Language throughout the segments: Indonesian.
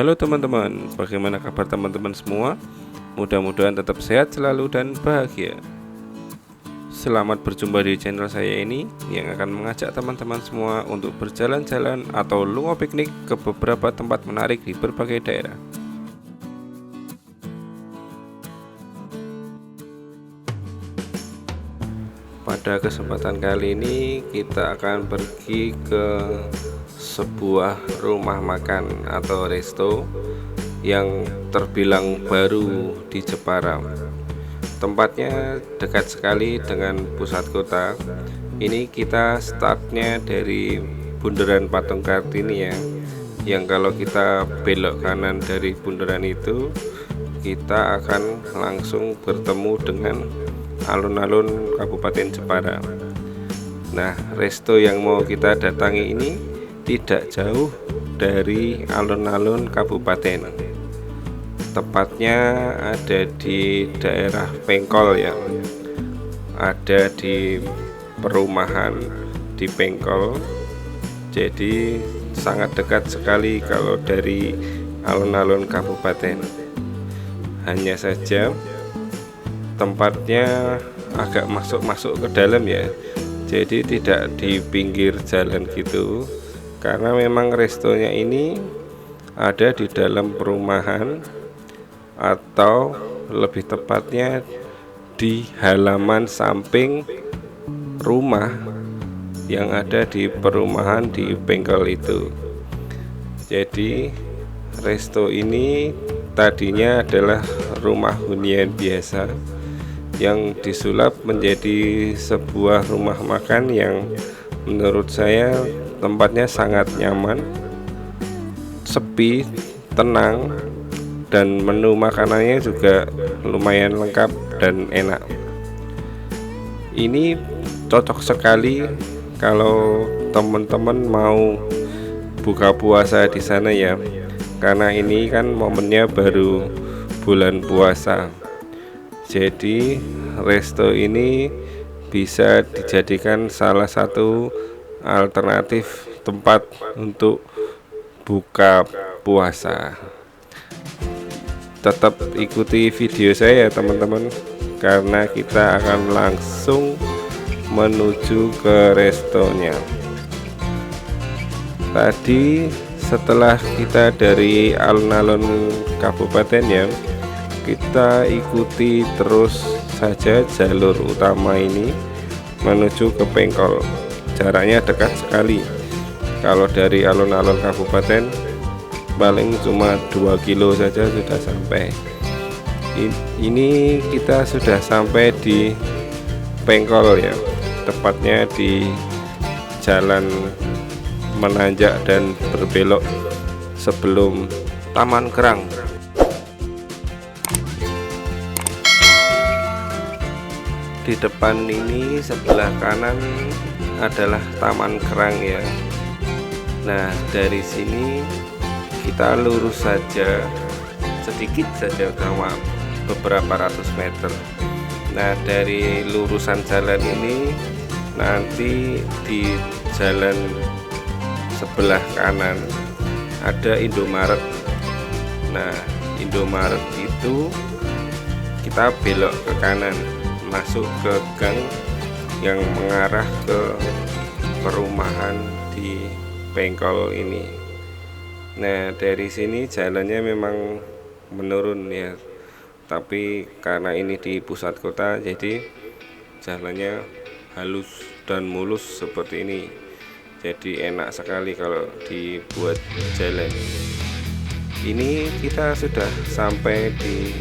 Halo teman-teman, bagaimana kabar teman-teman semua? Mudah-mudahan tetap sehat selalu dan bahagia. Selamat berjumpa di channel saya ini yang akan mengajak teman-teman semua untuk berjalan-jalan atau lungo piknik ke beberapa tempat menarik di berbagai daerah. Pada kesempatan kali ini kita akan pergi ke sebuah rumah makan atau resto yang terbilang baru di Jepara. Tempatnya dekat sekali dengan pusat kota. Ini kita startnya dari Bundaran Patung Kartini ya, yang kalau kita belok kanan dari bundaran itu kita akan langsung bertemu dengan alun-alun Kabupaten Jepara. Nah, resto yang mau kita datangi ini tidak jauh dari alun-alun kabupaten. Tepatnya ada di daerah Pengkol ya. Ada di perumahan di Pengkol. Jadi sangat dekat sekali kalau dari alun-alun kabupaten. Hanya saja tempatnya agak masuk-masuk ke dalam ya. Jadi tidak di pinggir jalan gitu. Karena memang restonya ini ada di dalam perumahan atau lebih tepatnya di halaman samping rumah yang ada di perumahan di Pengkol itu. Jadi resto ini tadinya adalah rumah hunian biasa yang disulap menjadi sebuah rumah makan yang menurut saya tempatnya sangat nyaman, sepi, tenang, dan menu makanannya juga lumayan lengkap dan enak. Ini cocok sekali kalau teman-teman mau buka puasa di sana ya, karena ini kan momennya baru bulan puasa. Jadi resto ini bisa dijadikan salah satu alternatif tempat untuk buka puasa. Tetap ikuti video saya ya teman-teman, karena kita akan langsung menuju ke restonya. Tadi setelah kita dari alun-alun kabupaten ya, kita ikuti terus saja jalur utama ini menuju ke Pengkol. Jaraknya dekat sekali. Kalau dari alun-alun kabupaten paling cuma 2 kilo saja sudah sampai. Ini kita sudah sampai di Pengkol ya, tepatnya di jalan menanjak dan berbelok sebelum Taman Kerang. Di depan ini sebelah kanan adalah Taman Kerang ya. Nah, dari sini kita lurus saja sedikit saja sama beberapa ratus meter. Nah, dari lurusan jalan ini nanti di jalan sebelah kanan ada Indomaret. Nah, Indomaret itu kita belok ke kanan, masuk ke gang yang mengarah ke perumahan di Pengkol ini. Nah, dari sini jalannya memang menurun ya, tapi karena ini di pusat kota jadi jalannya halus dan mulus seperti ini. Jadi enak sekali kalau dibuat jalan. Ini kita sudah sampai di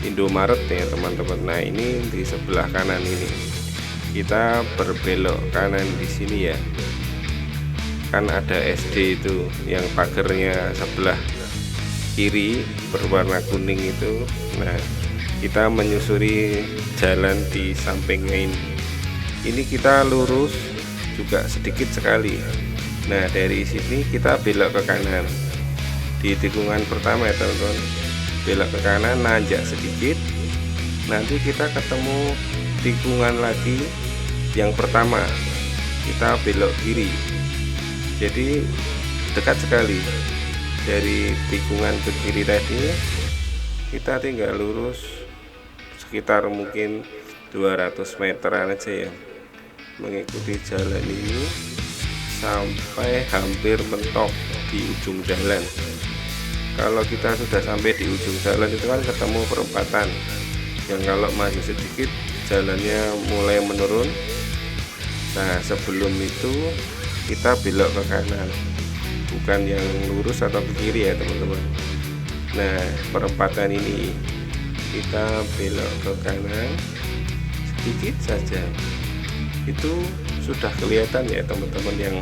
Indomaret ya teman-teman. Nah, ini di sebelah kanan ini. Kita berbelok kanan di sini ya. Kan ada SD itu yang pagernya sebelah kiri berwarna kuning itu. Nah, kita menyusuri jalan di sampingnya ini. Ini kita lurus juga sedikit sekali. Nah, dari sini kita belok ke kanan. Di tikungan pertama ya teman-teman. Belok ke kanan, nanjak sedikit. Nanti kita ketemu tikungan lagi yang pertama, kita belok kiri. Jadi dekat sekali. dari tikungan ke kiri tadi kita tinggal lurus sekitar mungkin 200 meteran aja ya, mengikuti jalan ini sampai hampir mentok di ujung jalan. Kalau kita sudah sampai di ujung jalan itu kan ketemu perempatan yang kalau maju sedikit jalannya mulai menurun. Nah, sebelum itu kita belok ke kanan, bukan yang lurus atau ke kiri ya teman-teman. Nah, perempatan ini kita belok ke kanan sedikit saja, itu sudah kelihatan ya teman-teman yang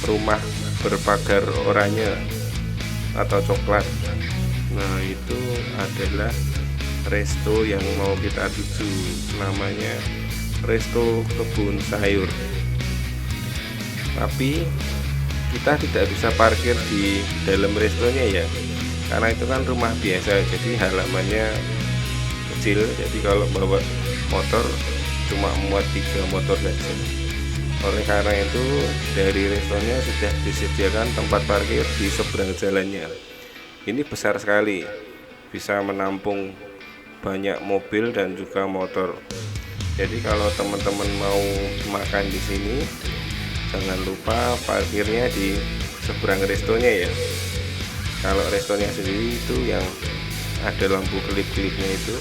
rumah berpagar oranye atau coklat. Nah, itu adalah resto yang mau kita tuju, namanya Resto Kebun Sayur. Tapi kita tidak bisa parkir di dalam restonya ya, karena itu kan rumah biasa, jadi halamannya kecil, jadi kalau bawa motor cuma muat 3 motor saja. Oleh karena itu dari restonya sudah disediakan tempat parkir di seberang jalannya. Ini besar sekali, bisa menampung banyak mobil dan juga motor. Jadi kalau teman-teman mau makan di sini, jangan lupa parkirnya di seberang restonya ya. Kalau restonya sendiri itu yang ada lampu kelip-kelipnya itu,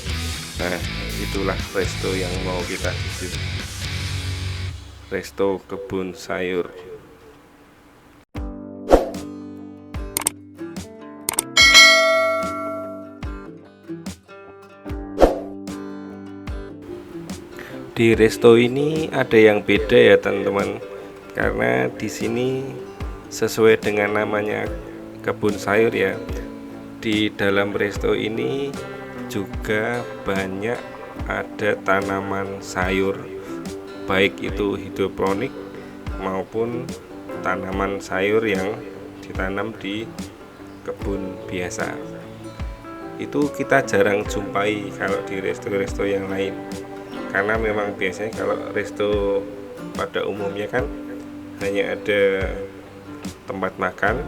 nah itulah resto yang mau kita tuju, Resto Kebun Sayur. Di resto ini ada yang beda ya teman-teman, karena di sini sesuai dengan namanya kebun sayur ya. Di dalam resto ini juga banyak ada tanaman sayur, baik itu hidroponik maupun tanaman sayur yang ditanam di kebun biasa. Itu kita jarang jumpai kalau di resto-resto yang lain, karena memang biasanya kalau resto pada umumnya kan hanya ada tempat makan,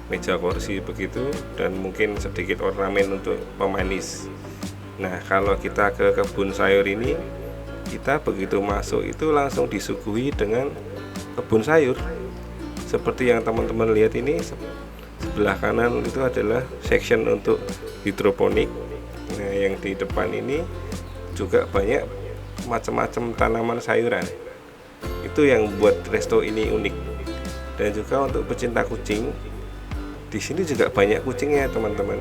meja kursi begitu, dan mungkin sedikit ornamen untuk pemanis. Nah, kalau kita ke kebun sayur ini, kita begitu masuk itu langsung disuguhi dengan kebun sayur. Seperti yang teman-teman lihat ini, sebelah kanan itu adalah section untuk hidroponik. Nah, yang di depan ini juga banyak macam-macam tanaman sayuran. Itu yang buat resto ini unik. Dan juga untuk pecinta kucing, di sini juga banyak kucingnya teman-teman.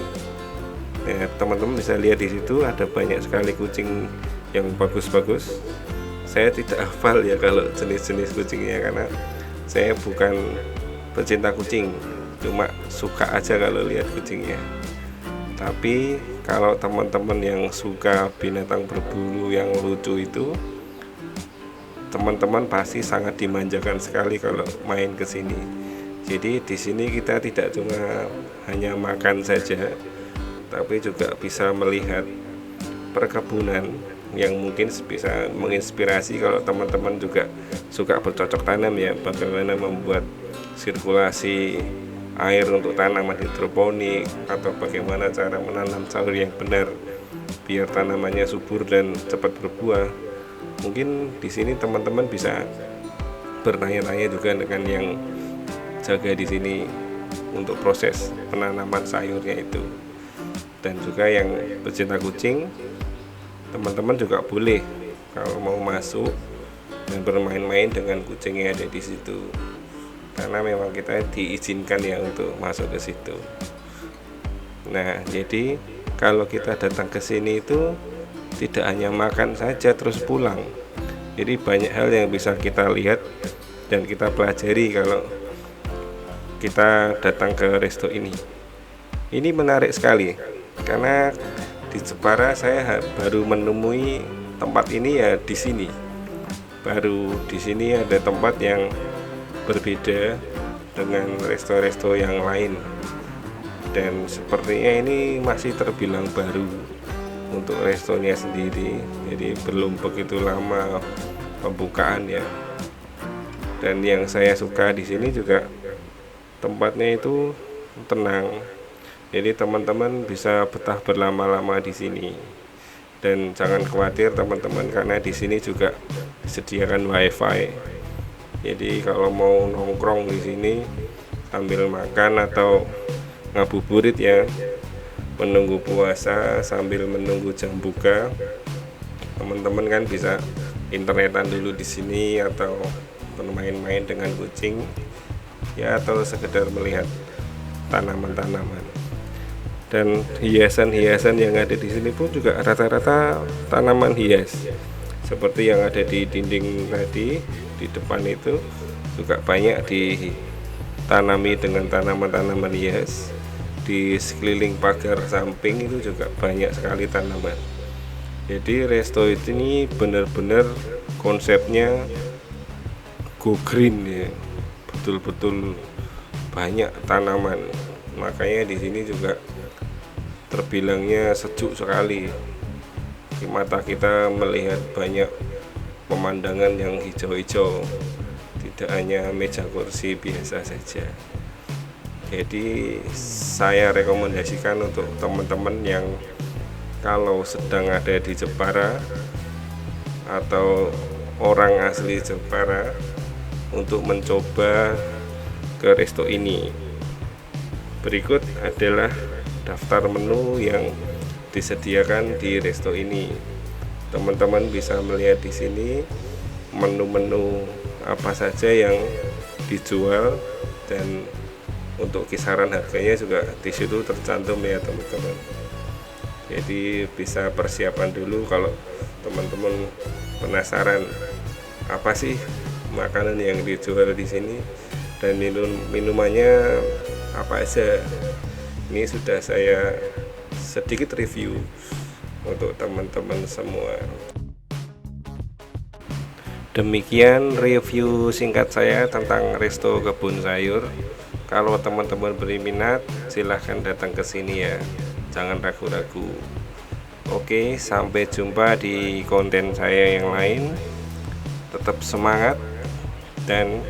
Ya, teman-teman bisa lihat di situ ada banyak sekali kucing yang bagus-bagus. Saya tidak hafal ya kalau jenis-jenis kucingnya, karena saya bukan pecinta kucing, cuma suka aja kalau lihat kucingnya. Tapi kalau teman-teman yang suka binatang berbulu yang lucu itu, teman-teman pasti sangat dimanjakan sekali kalau main ke sini. Jadi di sini kita tidak cuma hanya makan saja, tapi juga bisa melihat perkebunan yang mungkin bisa menginspirasi kalau teman-teman juga suka bercocok tanam ya, bagaimana membuat sirkulasi air untuk tanaman hidroponik, atau bagaimana cara menanam sayur yang benar biar tanamannya subur dan cepat berbuah. Mungkin di sini teman-teman bisa bertanya-tanya juga dengan yang jaga di sini untuk proses penanaman sayurnya itu. Dan juga yang pecinta kucing, teman-teman juga boleh kalau mau masuk dan bermain-main dengan kucing yang ada di situ, karena memang kita diizinkan ya untuk masuk ke situ. Nah, jadi kalau kita datang ke sini itu tidak hanya makan saja terus pulang. Jadi banyak hal yang bisa kita lihat dan kita pelajari kalau kita datang ke resto ini. Ini menarik sekali, karena di Jepara saya baru menemui tempat ini ya di sini. Baru di sini ada tempat yang berbeda dengan resto-resto yang lain, dan sepertinya ini masih terbilang baru untuk restonya sendiri, jadi belum begitu lama pembukaan ya. Dan yang saya suka di sini juga tempatnya itu tenang. Jadi teman-teman bisa betah berlama-lama di sini. Dan jangan khawatir teman-teman, karena di sini juga disediakan wifi. Jadi kalau mau nongkrong di sini sambil makan atau ngabuburit ya, menunggu puasa sambil menunggu jam buka, teman-teman kan bisa internetan dulu di sini atau bermain-main dengan kucing ya, atau sekedar melihat tanaman-tanaman. Dan hiasan-hiasan yang ada di sini pun juga rata-rata tanaman hias, seperti yang ada di dinding tadi di depan itu juga banyak ditanami dengan tanaman-tanaman hias. Di sekeliling pagar samping itu juga banyak sekali tanaman. Jadi resto ini benar-benar konsepnya go green ya, betul-betul banyak tanaman. Makanya di sini juga terbilangnya sejuk sekali. Di mata kita melihat banyak pemandangan yang hijau-hijau, tidak hanya meja kursi biasa saja. Jadi saya rekomendasikan untuk teman-teman yang kalau sedang ada di Jepara atau orang asli Jepara untuk mencoba ke resto ini. Berikut adalah daftar menu yang disediakan di resto ini. Teman-teman bisa melihat di sini menu-menu apa saja yang dijual, dan untuk kisaran harganya juga di situ tercantum ya teman-teman. Jadi bisa persiapan dulu kalau teman-teman penasaran apa sih makanan yang dijual di sini dan minumannya apa aja. Ini sudah saya sedikit review untuk teman-teman semua. Demikian review singkat saya tentang Resto Kebun Sayur. Kalau teman-teman berminat, silahkan datang ke sini ya, jangan ragu-ragu. Oke, sampai jumpa di konten saya yang lain. Tetap semangat dan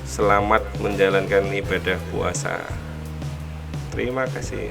selamat menjalankan ibadah puasa. Terima kasih.